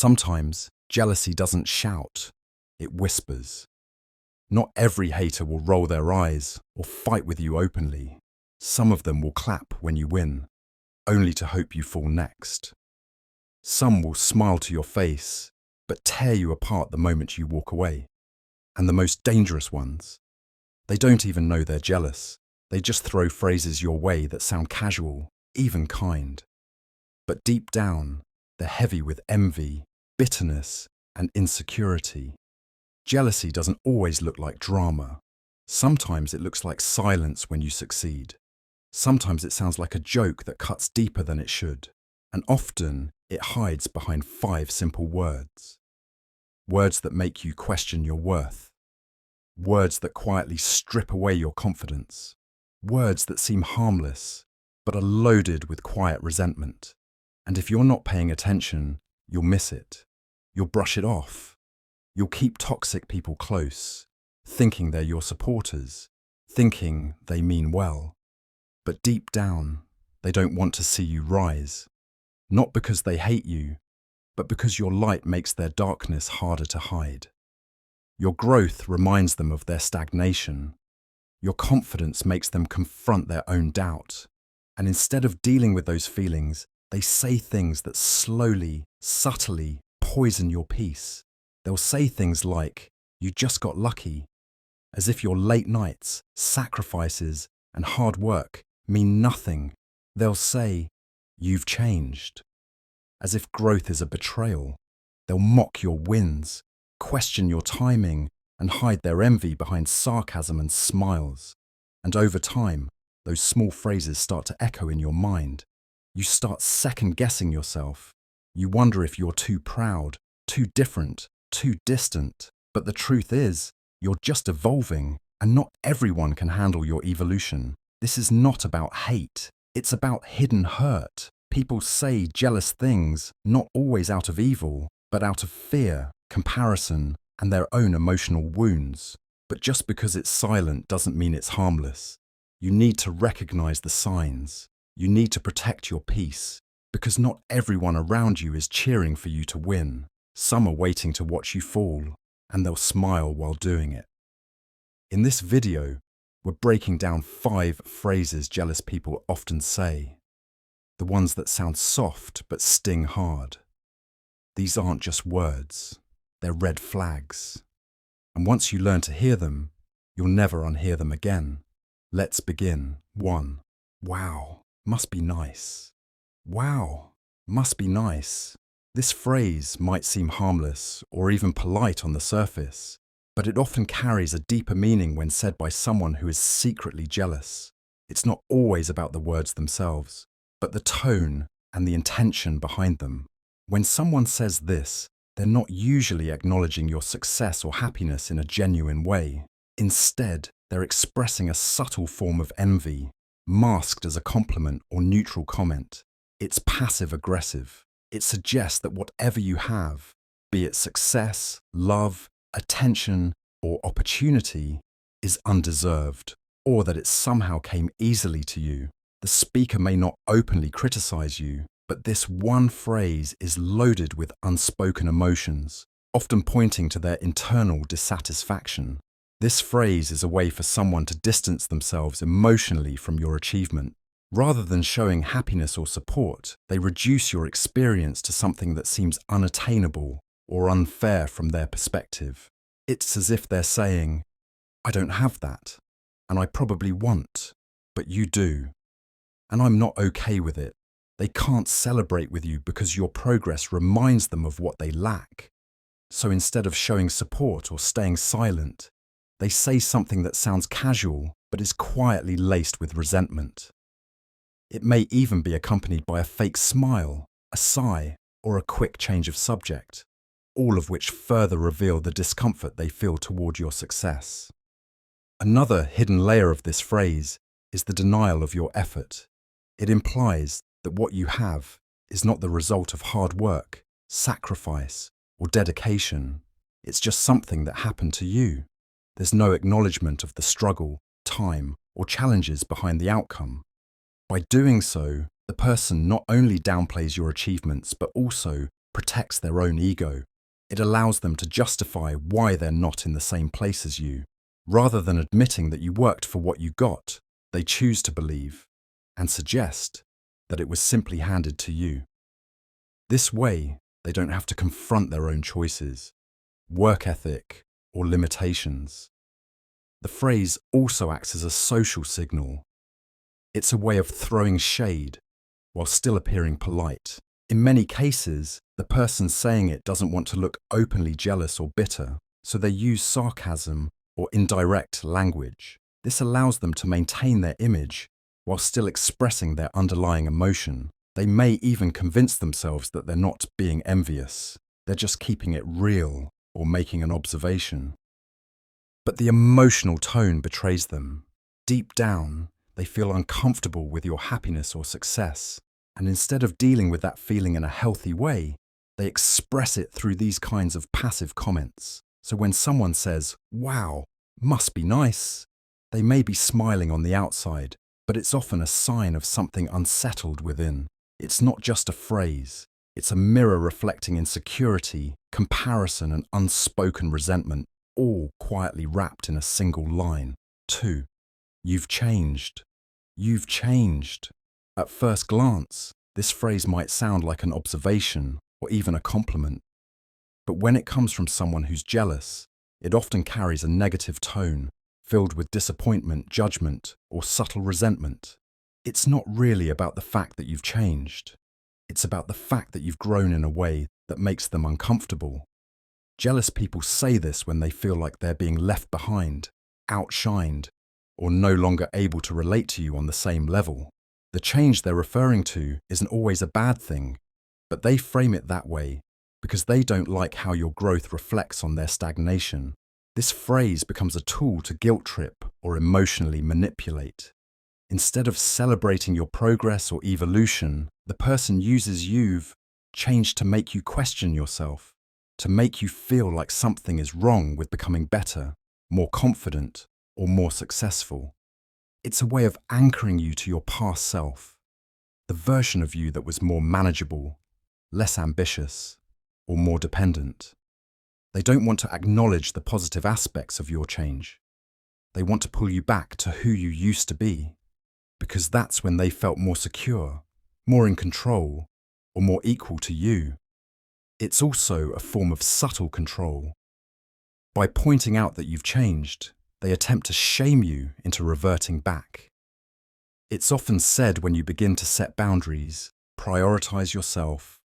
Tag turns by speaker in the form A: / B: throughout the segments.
A: Sometimes jealousy doesn't shout, it whispers. Not every hater will roll their eyes or fight with you openly. Some of them will clap when you win, only to hope you fall next. Some will smile to your face, but tear you apart the moment you walk away. And the most dangerous ones, they don't even know they're jealous. They just throw phrases your way that sound casual, even kind. But deep down, they're heavy with envy, bitterness, and insecurity. Jealousy doesn't always look like drama. Sometimes it looks like silence when you succeed. Sometimes it sounds like a joke that cuts deeper than it should. And often it hides behind 5 simple words. Words that make you question your worth. Words that quietly strip away your confidence. Words that seem harmless, but are loaded with quiet resentment. And if you're not paying attention, you'll miss it. You'll brush it off. You'll keep toxic people close, thinking they're your supporters, thinking they mean well. But deep down, they don't want to see you rise. Not because they hate you, but because your light makes their darkness harder to hide. Your growth reminds them of their stagnation. Your confidence makes them confront their own doubt. And instead of dealing with those feelings, they say things that slowly, subtly poison your peace. They'll say things like, "You just got lucky," as if your late nights, sacrifices, and hard work mean nothing. They'll say, "You've changed," as if growth is a betrayal. They'll mock your wins, question your timing, and hide their envy behind sarcasm and smiles. And over time, those small phrases start to echo in your mind. You start second-guessing yourself. You wonder if you're too proud, too different, too distant. But the truth is, you're just evolving, and not everyone can handle your evolution. This is not about hate. It's about hidden hurt. People say jealous things, not always out of evil, but out of fear, comparison, and their own emotional wounds. But just because it's silent doesn't mean it's harmless. You need to recognize the signs. You need to protect your peace, because not everyone around you is cheering for you to win. Some are waiting to watch you fall, and they'll smile while doing it. In this video, we're breaking down 5 phrases jealous people often say. The ones that sound soft but sting hard. These aren't just words, they're red flags. And once you learn to hear them, you'll never unhear them again. Let's begin. 1. Wow, must be nice. Wow, must be nice. This phrase might seem harmless or even polite on the surface, but it often carries a deeper meaning when said by someone who is secretly jealous. It's not always about the words themselves, but the tone and the intention behind them. When someone says this, they're not usually acknowledging your success or happiness in a genuine way. Instead, they're expressing a subtle form of envy, masked as a compliment or neutral comment. It's passive-aggressive. It suggests that whatever you have, be it success, love, attention, or opportunity, is undeserved, or that it somehow came easily to you. The speaker may not openly criticize you, but this one phrase is loaded with unspoken emotions, often pointing to their internal dissatisfaction. This phrase is a way for someone to distance themselves emotionally from your achievement. Rather than showing happiness or support, they reduce your experience to something that seems unattainable or unfair from their perspective. It's as if they're saying, "I don't have that, and I probably want, but you do. And I'm not okay with it." They can't celebrate with you because your progress reminds them of what they lack. So instead of showing support or staying silent, they say something that sounds casual but is quietly laced with resentment. It may even be accompanied by a fake smile, a sigh, or a quick change of subject, all of which further reveal the discomfort they feel toward your success. Another hidden layer of this phrase is the denial of your effort. It implies that what you have is not the result of hard work, sacrifice, or dedication. It's just something that happened to you. There's no acknowledgement of the struggle, time, or challenges behind the outcome. By doing so, the person not only downplays your achievements but also protects their own ego. It allows them to justify why they're not in the same place as you. Rather than admitting that you worked for what you got, they choose to believe and suggest that it was simply handed to you. This way, they don't have to confront their own choices, work ethic, or limitations. The phrase also acts as a social signal. It's a way of throwing shade while still appearing polite. In many cases, the person saying it doesn't want to look openly jealous or bitter, so they use sarcasm or indirect language. This allows them to maintain their image while still expressing their underlying emotion. They may even convince themselves that they're not being envious. They're just keeping it real or making an observation. But the emotional tone betrays them. Deep down, they feel uncomfortable with your happiness or success, and instead of dealing with that feeling in a healthy way, they express it through these kinds of passive comments. So when someone says, "Wow, must be nice," they may be smiling on the outside, but it's often a sign of something unsettled within. It's not just a phrase. It's a mirror reflecting insecurity, comparison, and unspoken resentment, all quietly wrapped in a single line. 2. You've changed. You've changed. At first glance, this phrase might sound like an observation or even a compliment. But when it comes from someone who's jealous, it often carries a negative tone, filled with disappointment, judgment, or subtle resentment. It's not really about the fact that you've changed. It's about the fact that you've grown in a way that makes them uncomfortable. Jealous people say this when they feel like they're being left behind, outshined, or no longer able to relate to you on the same level. The change they're referring to isn't always a bad thing, but they frame it that way because they don't like how your growth reflects on their stagnation. This phrase becomes a tool to guilt trip or emotionally manipulate. Instead of celebrating your progress or evolution, the person uses "you've changed" to make you question yourself, to make you feel like something is wrong with becoming better, more confident, or more successful. It's a way of anchoring you to your past self, the version of you that was more manageable, less ambitious, or more dependent. They don't want to acknowledge the positive aspects of your change. They want to pull you back to who you used to be, because that's when they felt more secure, more in control, or more equal to you. It's also a form of subtle control. By pointing out that you've changed, they attempt to shame you into reverting back. It's often said when you begin to set boundaries, prioritize yourself,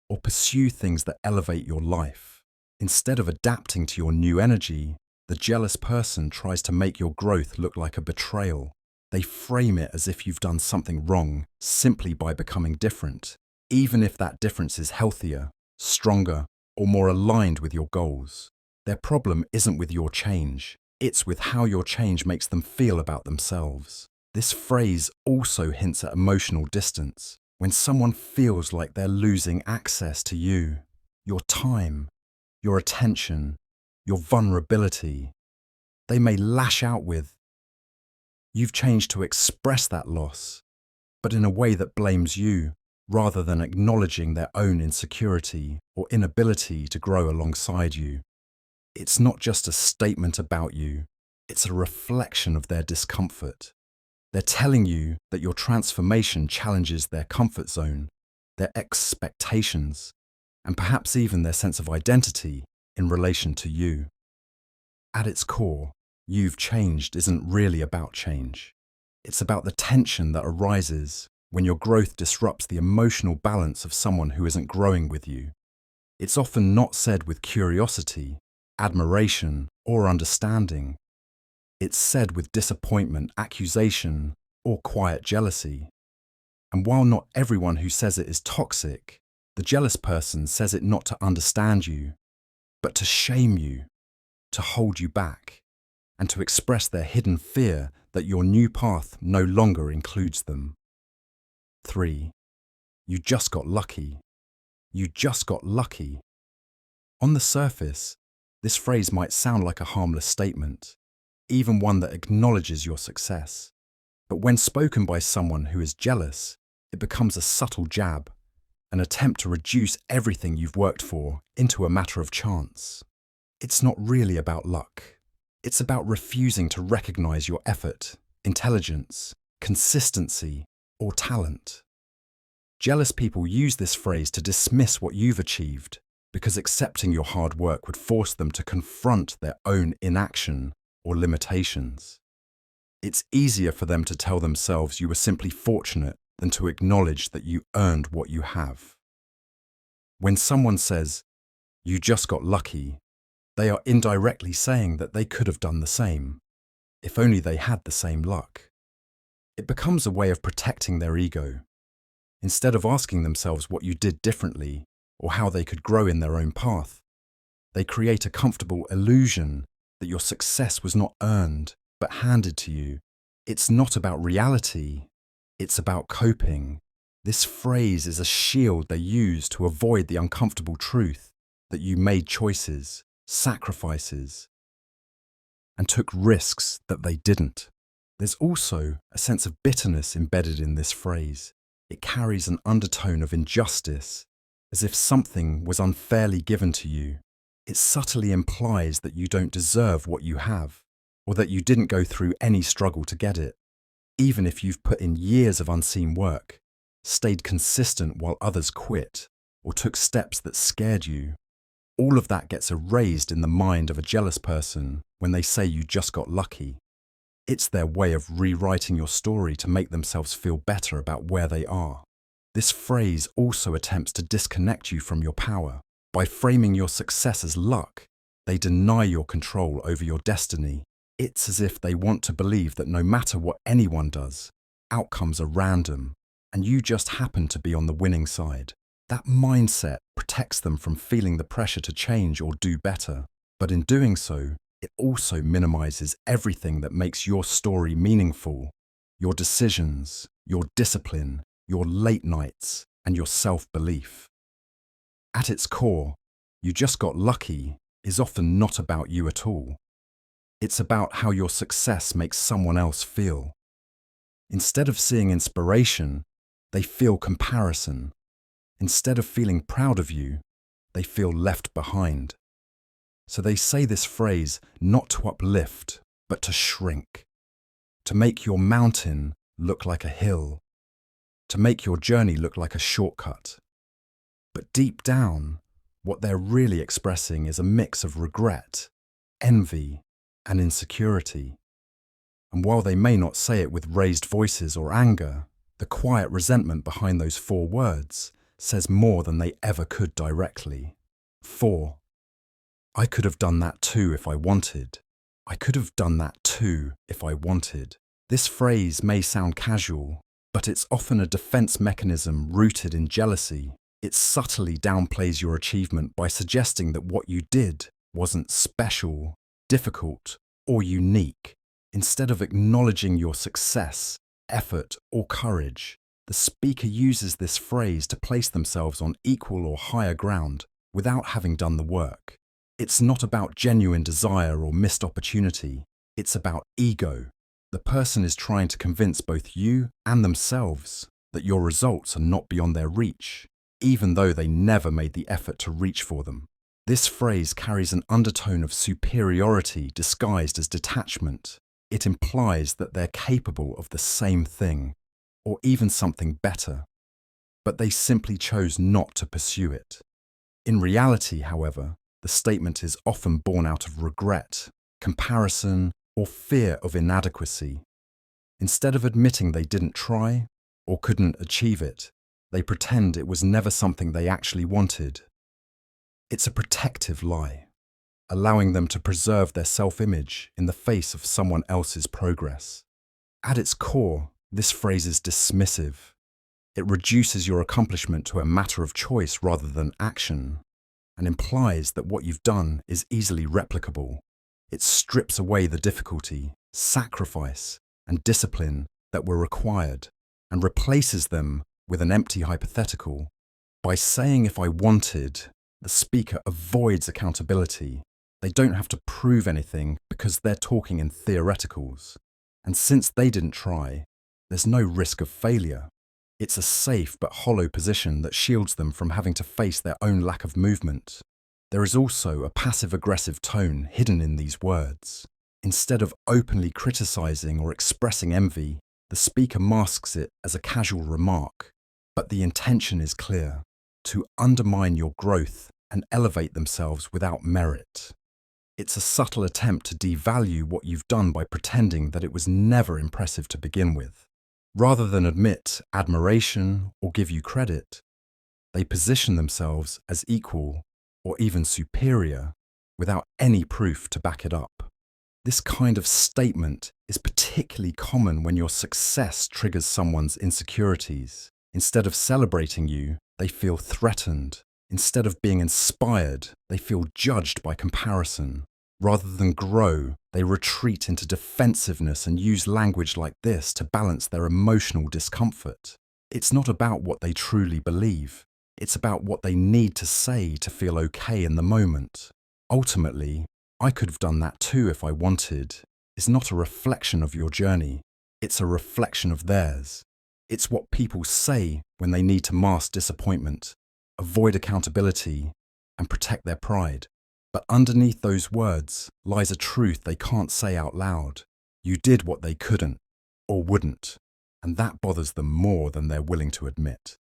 A: or pursue things that elevate your life. Instead of adapting to your new energy, the jealous person tries to make your growth look like a betrayal. They frame it as if you've done something wrong simply by becoming different, even if that difference is healthier, stronger, or more aligned with your goals. Their problem isn't with your change. It's with how your change makes them feel about themselves. This phrase also hints at emotional distance. When someone feels like they're losing access to you, your time, your attention, your vulnerability, they may lash out with, "You've changed," to express that loss, but in a way that blames you, rather than acknowledging their own insecurity or inability to grow alongside you. It's not just a statement about you, it's a reflection of their discomfort. They're telling you that your transformation challenges their comfort zone, their expectations, and perhaps even their sense of identity in relation to you. At its core, "You've changed" isn't really about change. It's about the tension that arises when your growth disrupts the emotional balance of someone who isn't growing with you. It's often not said with curiosity, admiration, or understanding. It's said with disappointment, accusation, or quiet jealousy. And while not everyone who says it is toxic, the jealous person says it not to understand you, but to shame you, to hold you back, and to express their hidden fear that your new path no longer includes them. 3. You just got lucky. You just got lucky. On the surface, this phrase might sound like a harmless statement, even one that acknowledges your success. But when spoken by someone who is jealous, it becomes a subtle jab, an attempt to reduce everything you've worked for into a matter of chance. It's not really about luck. It's about refusing to recognize your effort, intelligence, consistency, or talent. Jealous people use this phrase to dismiss what you've achieved because accepting your hard work would force them to confront their own inaction or limitations. It's easier for them to tell themselves you were simply fortunate than to acknowledge that you earned what you have. When someone says, "You just got lucky," they are indirectly saying that they could have done the same, if only they had the same luck. It becomes a way of protecting their ego. Instead of asking themselves what you did differently or how they could grow in their own path, they create a comfortable illusion that your success was not earned but handed to you. It's not about reality, it's about coping. This phrase is a shield they use to avoid the uncomfortable truth that you made choices, sacrifices, and took risks that they didn't. There's also a sense of bitterness embedded in this phrase. It carries an undertone of injustice, as if something was unfairly given to you. It subtly implies that you don't deserve what you have, or that you didn't go through any struggle to get it, even if you've put in years of unseen work, stayed consistent while others quit, or took steps that scared you. All of that gets erased in the mind of a jealous person when they say you just got lucky. It's their way of rewriting your story to make themselves feel better about where they are. This phrase also attempts to disconnect you from your power. By framing your success as luck, they deny your control over your destiny. It's as if they want to believe that no matter what anyone does, outcomes are random, and you just happen to be on the winning side. That mindset protects them from feeling the pressure to change or do better. But in doing so, it also minimizes everything that makes your story meaningful: your decisions, your discipline, your late nights, and your self-belief. At its core, "You just got lucky" is often not about you at all. It's about how your success makes someone else feel. Instead of seeing inspiration, they feel comparison. Instead of feeling proud of you, they feel left behind. So they say this phrase not to uplift, but to shrink. To make your mountain look like a hill. To make your journey look like a shortcut. But deep down, what they're really expressing is a mix of regret, envy, and insecurity. And while they may not say it with raised voices or anger, the quiet resentment behind those 4 words says more than they ever could directly. 4. I could have done that too if I wanted. I could have done that too if I wanted. This phrase may sound casual, but it's often a defense mechanism rooted in jealousy. It subtly downplays your achievement by suggesting that what you did wasn't special, difficult, or unique. Instead of acknowledging your success, effort, or courage, the speaker uses this phrase to place themselves on equal or higher ground without having done the work. It's not about genuine desire or missed opportunity. It's about ego. The person is trying to convince both you and themselves that your results are not beyond their reach, even though they never made the effort to reach for them. This phrase carries an undertone of superiority disguised as detachment. It implies that they're capable of the same thing, or even something better, but they simply chose not to pursue it. In reality, however, the statement is often born out of regret, comparison, or fear of inadequacy. Instead of admitting they didn't try or couldn't achieve it, they pretend it was never something they actually wanted. It's a protective lie, allowing them to preserve their self-image in the face of someone else's progress. At its core, this phrase is dismissive. It reduces your accomplishment to a matter of choice rather than action, and implies that what you've done is easily replicable. It strips away the difficulty, sacrifice, and discipline that were required, and replaces them with an empty hypothetical. By saying "if I wanted," the speaker avoids accountability. They don't have to prove anything because they're talking in theoreticals. And since they didn't try, there's no risk of failure. It's a safe but hollow position that shields them from having to face their own lack of movement. There is also a passive-aggressive tone hidden in these words. Instead of openly criticizing or expressing envy, the speaker masks it as a casual remark. But the intention is clear: to undermine your growth and elevate themselves without merit. It's a subtle attempt to devalue what you've done by pretending that it was never impressive to begin with. Rather than admit admiration or give you credit, they position themselves as equal or even superior without any proof to back it up. This kind of statement is particularly common when your success triggers someone's insecurities. Instead of celebrating you, they feel threatened. Instead of being inspired, they feel judged by comparison. Rather than grow, they retreat into defensiveness and use language like this to balance their emotional discomfort. It's not about what they truly believe. It's about what they need to say to feel okay in the moment. Ultimately, "I could have done that too if I wanted," is not a reflection of your journey. It's a reflection of theirs. It's what people say when they need to mask disappointment, avoid accountability, and protect their pride. But underneath those words lies a truth they can't say out loud. You did what they couldn't or wouldn't, and that bothers them more than they're willing to admit.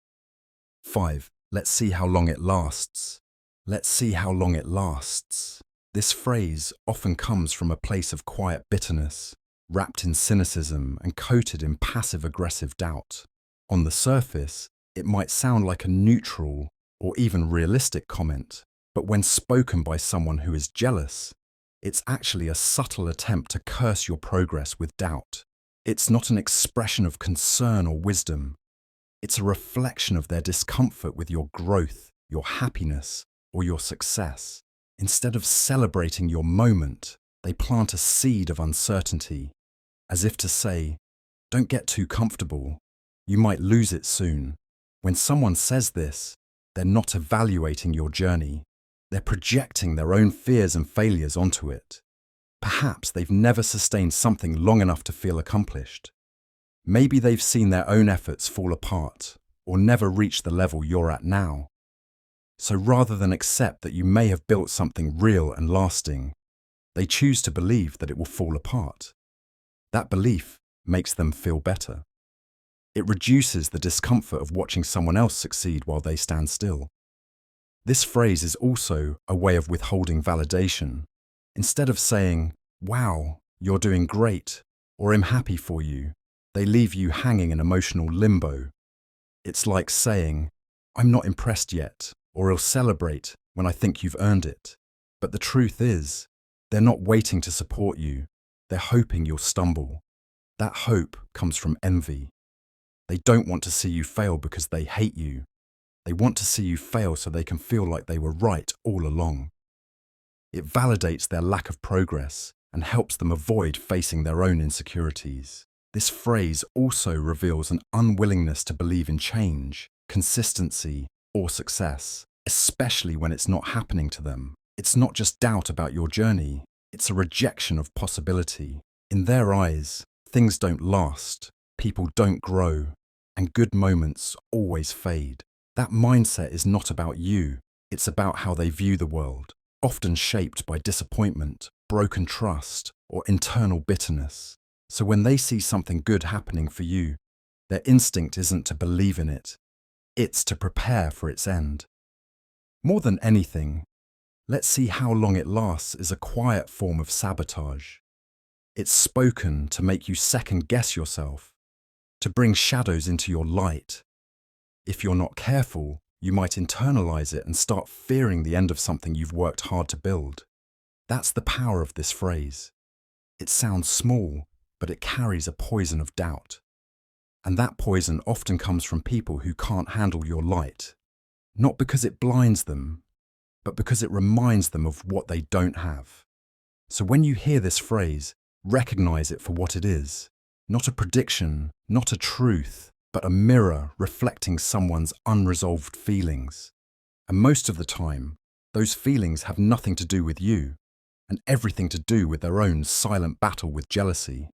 A: 5. Let's see how long it lasts. Let's see how long it lasts. This phrase often comes from a place of quiet bitterness, wrapped in cynicism and coated in passive-aggressive doubt. On the surface, it might sound like a neutral or even realistic comment, but when spoken by someone who is jealous, it's actually a subtle attempt to curse your progress with doubt. It's not an expression of concern or wisdom. It's a reflection of their discomfort with your growth, your happiness, or your success. Instead of celebrating your moment, they plant a seed of uncertainty, as if to say, "Don't get too comfortable. You might lose it soon." When someone says this, they're not evaluating your journey. They're projecting their own fears and failures onto it. Perhaps they've never sustained something long enough to feel accomplished. Maybe they've seen their own efforts fall apart or never reach the level you're at now. So rather than accept that you may have built something real and lasting, they choose to believe that it will fall apart. That belief makes them feel better. It reduces the discomfort of watching someone else succeed while they stand still. This phrase is also a way of withholding validation. Instead of saying, "Wow, you're doing great," or "I'm happy for you," they leave you hanging in emotional limbo. It's like saying, "I'm not impressed yet," or "I'll celebrate when I think you've earned it." But the truth is, they're not waiting to support you. They're hoping you'll stumble. That hope comes from envy. They don't want to see you fail because they hate you. They want to see you fail so they can feel like they were right all along. It validates their lack of progress and helps them avoid facing their own insecurities. This phrase also reveals an unwillingness to believe in change, consistency, or success, especially when it's not happening to them. It's not just doubt about your journey, it's a rejection of possibility. In their eyes, things don't last, people don't grow, and good moments always fade. That mindset is not about you, it's about how they view the world, often shaped by disappointment, broken trust, or internal bitterness. So when they see something good happening for you, their instinct isn't to believe in it, it's to prepare for its end. More than anything, "let's see how long it lasts" is a quiet form of sabotage. It's spoken to make you second-guess yourself, to bring shadows into your light. If you're not careful, you might internalize it and start fearing the end of something you've worked hard to build. That's the power of this phrase. It sounds small, but it carries a poison of doubt. And that poison often comes from people who can't handle your light, not because it blinds them, but because it reminds them of what they don't have. So when you hear this phrase, recognize it for what it is. Not a prediction, not a truth, but a mirror reflecting someone's unresolved feelings. And most of the time, those feelings have nothing to do with you, and everything to do with their own silent battle with jealousy.